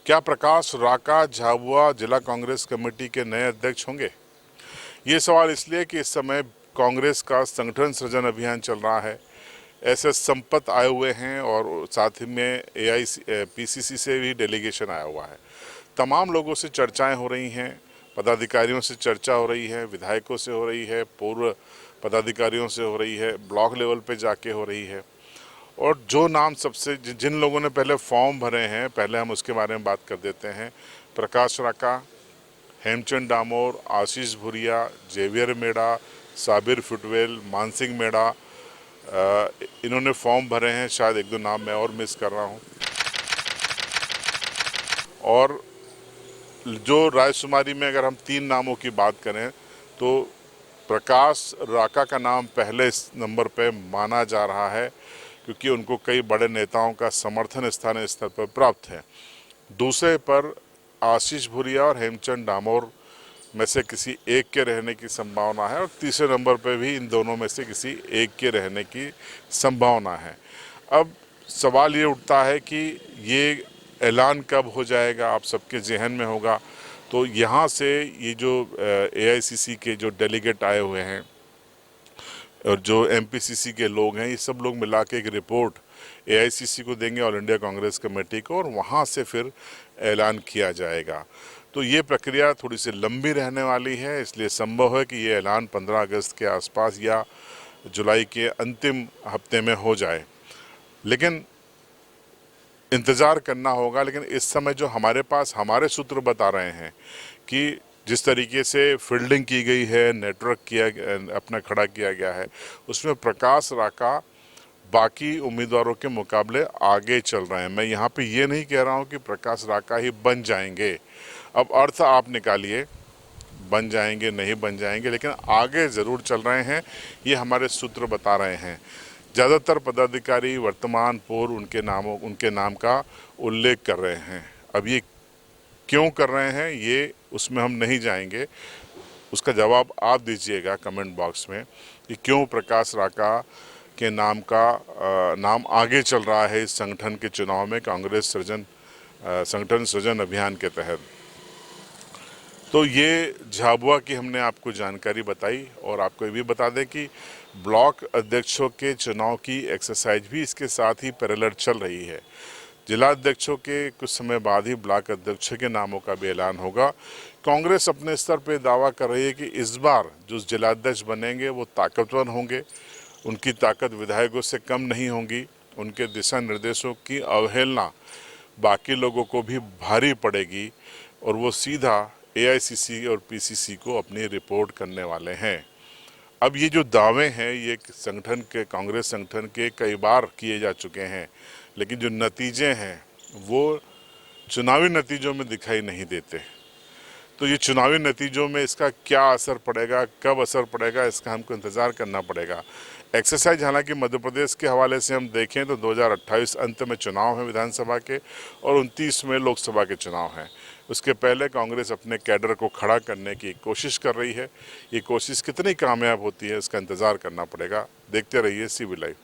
क्या प्रकाश राका झाबुआ जिला कांग्रेस कमेटी के नए अध्यक्ष होंगे? ये सवाल इसलिए कि इस समय कांग्रेस का संगठन सृजन अभियान चल रहा है। ऐसे संपत आए हुए हैं और साथ ही में पीसीसी से भी डेलीगेशन आया हुआ है। तमाम लोगों से चर्चाएं हो रही हैं, पदाधिकारियों से चर्चा हो रही है, विधायकों से हो रही है, पूर्व पदाधिकारियों से हो रही है, ब्लॉक लेवल पे जाके हो रही है। और जो नाम सबसे जिन लोगों ने पहले फॉर्म भरे हैं, पहले हम उसके बारे में बात कर देते हैं। प्रकाश राका, हेमचंद डामोर, आशीष भूरिया, जेवियर मेड़ा, साबिर फुटवेल, मानसिंह मेड़ा, इन्होंने फॉर्म भरे हैं। शायद एक दो नाम मैं और मिस कर रहा हूं। और जो रायशुमारी में अगर हम 3 नामों की बात करें तो प्रकाश राका का नाम पहले नंबर पे माना जा रहा है, क्योंकि उनको कई बड़े नेताओं का समर्थन स्थानीय स्तर पर प्राप्त है। दूसरे पर आशीष भूरिया और हेमचंद डामोर में से किसी एक के रहने की संभावना है, और तीसरे नंबर पर भी इन दोनों में से किसी एक के रहने की संभावना है। अब सवाल ये उठता है कि ये ऐलान कब हो जाएगा, आप सबके जहन में होगा। तो यहाँ से ये जो एआईसीसी के जो डेलीगेट आए हुए हैं और जो एमपीसीसी के लोग हैं, ये सब लोग मिला के एक रिपोर्ट एआईसीसी को देंगे, ऑल इंडिया कांग्रेस कमेटी को, और वहाँ से फिर ऐलान किया जाएगा। तो ये प्रक्रिया थोड़ी सी लंबी रहने वाली है, इसलिए संभव है कि ये ऐलान 15 अगस्त के आसपास या जुलाई के अंतिम हफ्ते में हो जाए। लेकिन इंतज़ार करना होगा। लेकिन इस समय जो हमारे पास हमारे सूत्र बता रहे हैं कि जिस तरीके से फील्डिंग की गई है, नेटवर्क अपना खड़ा किया गया है, उसमें प्रकाश राका बाकी उम्मीदवारों के मुकाबले आगे चल रहे हैं। मैं यहाँ पे ये नहीं कह रहा हूँ कि प्रकाश राका ही बन जाएंगे। अब अर्थ आप निकालिए, बन जाएंगे नहीं बन जाएंगे, लेकिन आगे ज़रूर चल रहे हैं, ये हमारे सूत्र बता रहे हैं। ज़्यादातर पदाधिकारी वर्तमान पूर्व उनके नाम का उल्लेख कर रहे हैं। अब ये क्यों कर रहे हैं, ये उसमें हम नहीं जाएंगे, उसका जवाब आप दीजिएगा कमेंट बॉक्स में कि क्यों प्रकाश राका के नाम आगे चल रहा है इस संगठन के चुनाव में कांग्रेस संगठन सृजन अभियान के तहत। तो ये झाबुआ की हमने आपको जानकारी बताई, और आपको ये भी बता दें कि ब्लॉक अध्यक्षों के चुनाव की एक्सरसाइज भी इसके साथ ही पैरेलल चल रही है। जिला अध्यक्षों के कुछ समय बाद ही ब्लॉक अध्यक्षों के नामों का भी ऐलान होगा। कांग्रेस अपने स्तर पर दावा कर रही है कि इस बार जो जिलाध्यक्ष बनेंगे वो ताकतवर होंगे, उनकी ताकत विधायकों से कम नहीं होगी, उनके दिशा निर्देशों की अवहेलना बाकी लोगों को भी भारी पड़ेगी, और वो सीधा एआईसीसी और पीसीसी को अपनी रिपोर्ट करने वाले हैं। अब ये जो दावे हैं, ये कांग्रेस संगठन के कई बार किए जा चुके हैं, लेकिन जो नतीजे हैं वो चुनावी नतीजों में दिखाई नहीं देते। तो ये चुनावी नतीजों में इसका क्या असर पड़ेगा, कब असर पड़ेगा, इसका हमको इंतज़ार करना पड़ेगा। एक्सरसाइज हालांकि मध्य प्रदेश के हवाले से हम देखें तो 2028 अंत में चुनाव है विधानसभा के, और 29 में लोकसभा के चुनाव हैं। उसके पहले कांग्रेस अपने कैडर को खड़ा करने की कोशिश कर रही है। ये कोशिश कितनी कामयाब होती है, इसका इंतज़ार करना पड़ेगा। देखते रहिए CB लाइव।